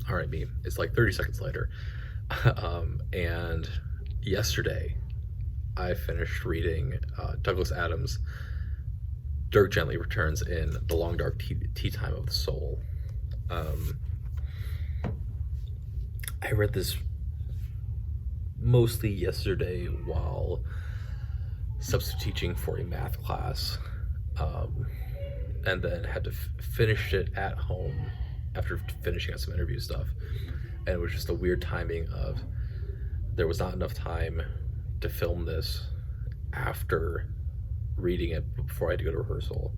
All right, me. It's like 30 seconds later. And yesterday, I finished reading Douglas Adams' Dirk Gently Returns in The Long Dark Tea Time of the Soul. I read this mostly yesterday while substitute teaching for a math class, and then had to finish it at home after finishing out some interview stuff. And it was just a weird timing of there was not enough time to film this after reading it before I had to go to rehearsal.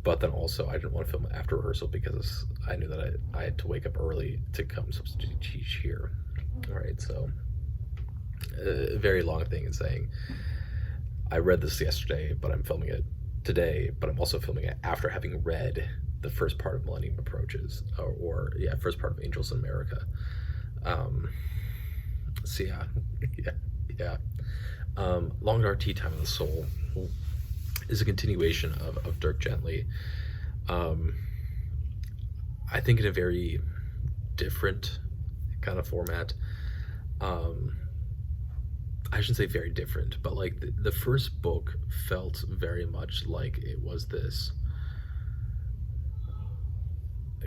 But then also I didn't want to film it after rehearsal because I knew that I had to wake up early to come substitute teach here. All right, so a very long thing in saying I read this yesterday, but I'm filming it today, but I'm also filming it after having read the first part of Millennium Approaches, first part of Angels in America. So yeah. Long Dark Tea Time of the Soul is a continuation of Dirk Gently. I think in a very different kind of format. I shouldn't say very different, but like the first book felt very much like it was this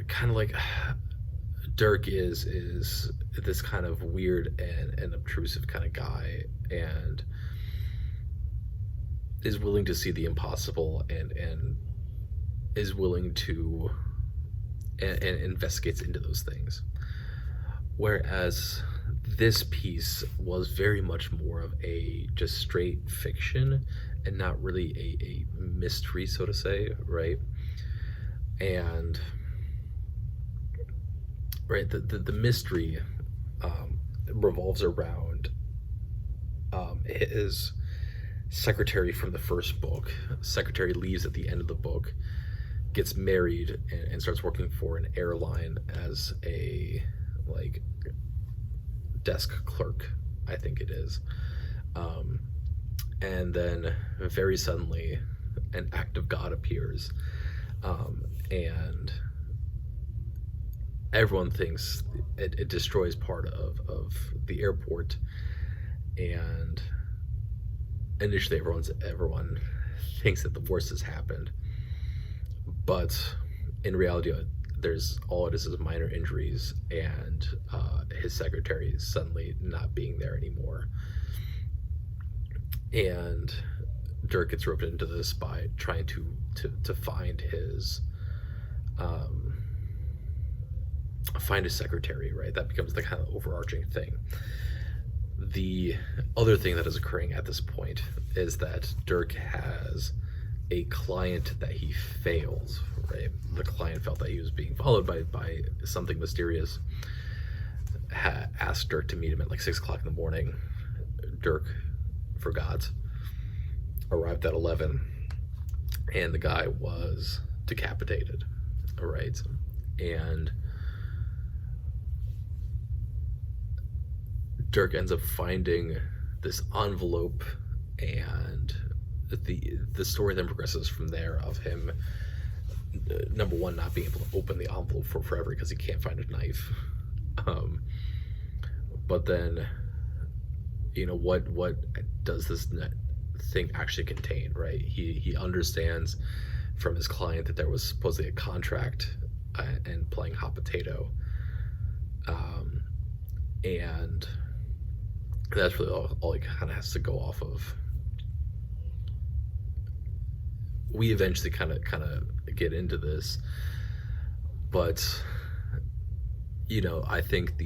kind of like Dirk is this kind of weird and obtrusive kind of guy, and is willing to see the impossible and is willing to and investigates into those things. Whereas this piece was very much more of a just straight fiction and not really a mystery, so to say, right? And right, the mystery revolves around his secretary from the first book. Secretary leaves at the end of the book, gets married, and starts working for an airline as a like desk clerk, I think it is. And then very suddenly an act of God appears, and everyone thinks it destroys part of the airport, and initially everyone thinks that the worst has happened, but in reality there's all it is minor injuries, and his secretary is suddenly not being there anymore. And Dirk gets roped into this by trying to find his secretary, right? That becomes the kind of overarching thing. The other thing that is occurring at this point is that Dirk has a client that he fails, right? The client felt that he was being followed by something mysterious, asked Dirk to meet him at like 6 o'clock in the morning. Dirk forgot, arrived at 11, and the guy was decapitated, right? And Dirk ends up finding this envelope, and the story then progresses from there of him, number one, not being able to open the envelope for forever because he can't find a knife. But then, you know, what does this thing actually contain, right? He understands from his client that there was supposedly a contract and playing hot potato, and that's really all he kind of has to go off of. We eventually kind of get into this, but you know, I think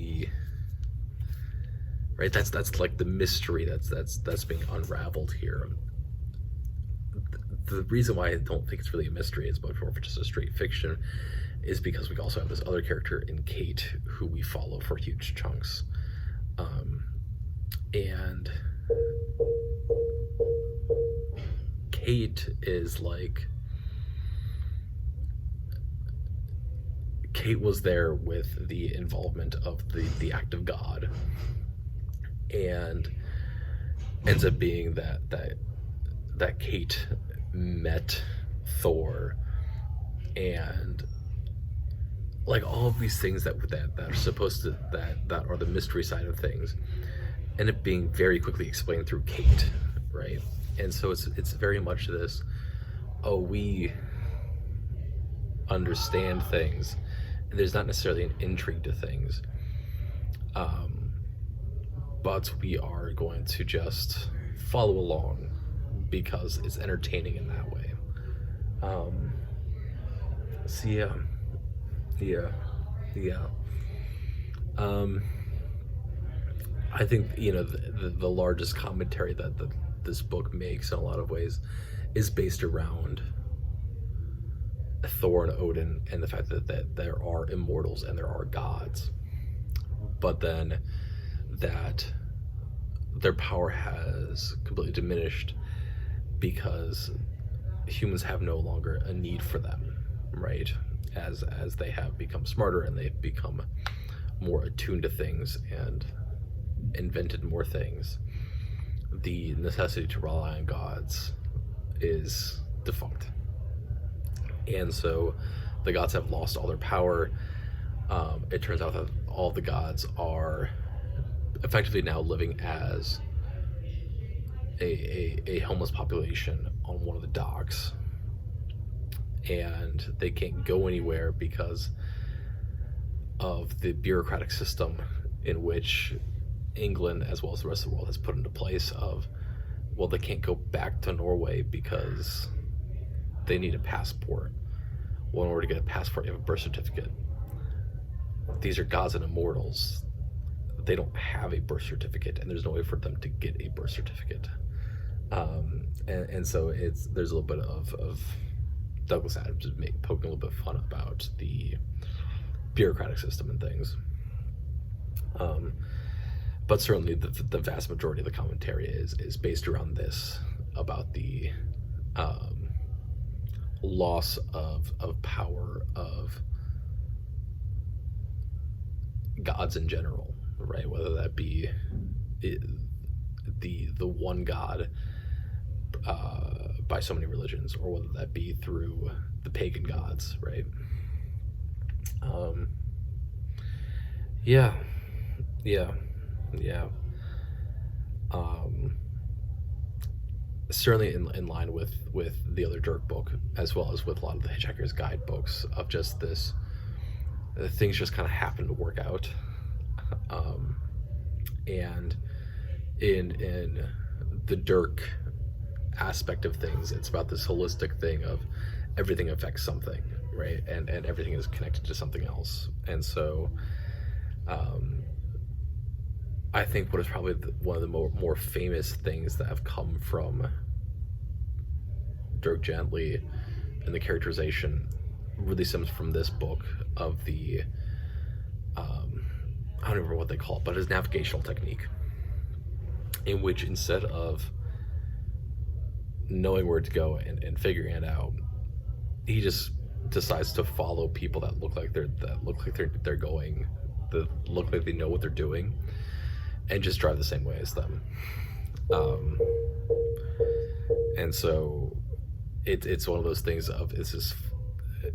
that's like the mystery that's being unraveled here. The reason why I don't think it's really a mystery, it's much more of just a straight fiction, is because we also have this other character in Kate who we follow for huge chunks, and Kate is like, Kate was there with the involvement of the act of God, and ends up being that Kate met Thor and like all of these things that are supposed to that are the mystery side of things end up being very quickly explained through Kate, right? And so it's very much this, oh, we understand things. There's not necessarily an intrigue to things, but we are going to just follow along because it's entertaining in that way. So yeah. I think, you know, the largest commentary that this book makes in a lot of ways is based around Thor and Odin and the fact that there are immortals and there are gods, but then that their power has completely diminished because humans have no longer a need for them, right? As they have become smarter and they've become more attuned to things and invented more things, the necessity to rely on gods is defunct. And so the gods have lost all their power. It turns out that all the gods are effectively now living as a homeless population on one of the docks, and they can't go anywhere because of the bureaucratic system in which England, as well as the rest of the world, has put into place of, well, they can't go back to Norway because they need a passport. Well, in order to get a passport, you have a birth certificate. These are gods and immortals. They don't have a birth certificate, and there's no way for them to get a birth certificate. And so there's a little bit of Douglas Adams just poking a little bit of fun about the bureaucratic system and things. But certainly the vast majority of the commentary is based around this, about the loss of power of gods in general, right? Whether that be the one god by so many religions, or whether that be through the pagan gods, right? Yeah. Certainly in line with the other Dirk book, as well as with a lot of the Hitchhiker's Guide books, of just this, things just kind of happen to work out. And in the Dirk aspect of things, it's about this holistic thing of everything affects something, right? And everything is connected to something else. And so I think what is probably one of the more famous things that have come from Dirk Gently and the characterization really stems from this book of the I don't remember what they call it, but his navigational technique, in which instead of knowing where to go and figuring it out, he just decides to follow people that look like they're going, that look like they know what they're doing, and just drive the same way as them. And so it's one of those things of, it's just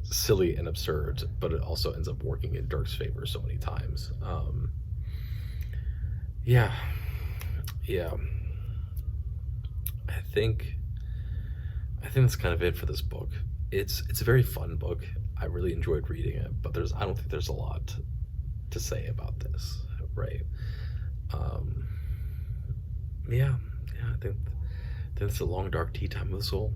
silly and absurd, but it also ends up working in Dirk's favor so many times. Yeah. I think that's kind of it for this book. It's a very fun book. I really enjoyed reading it, but I don't think there's a lot to say about this, right? I think it's a long, dark tea time of the soul.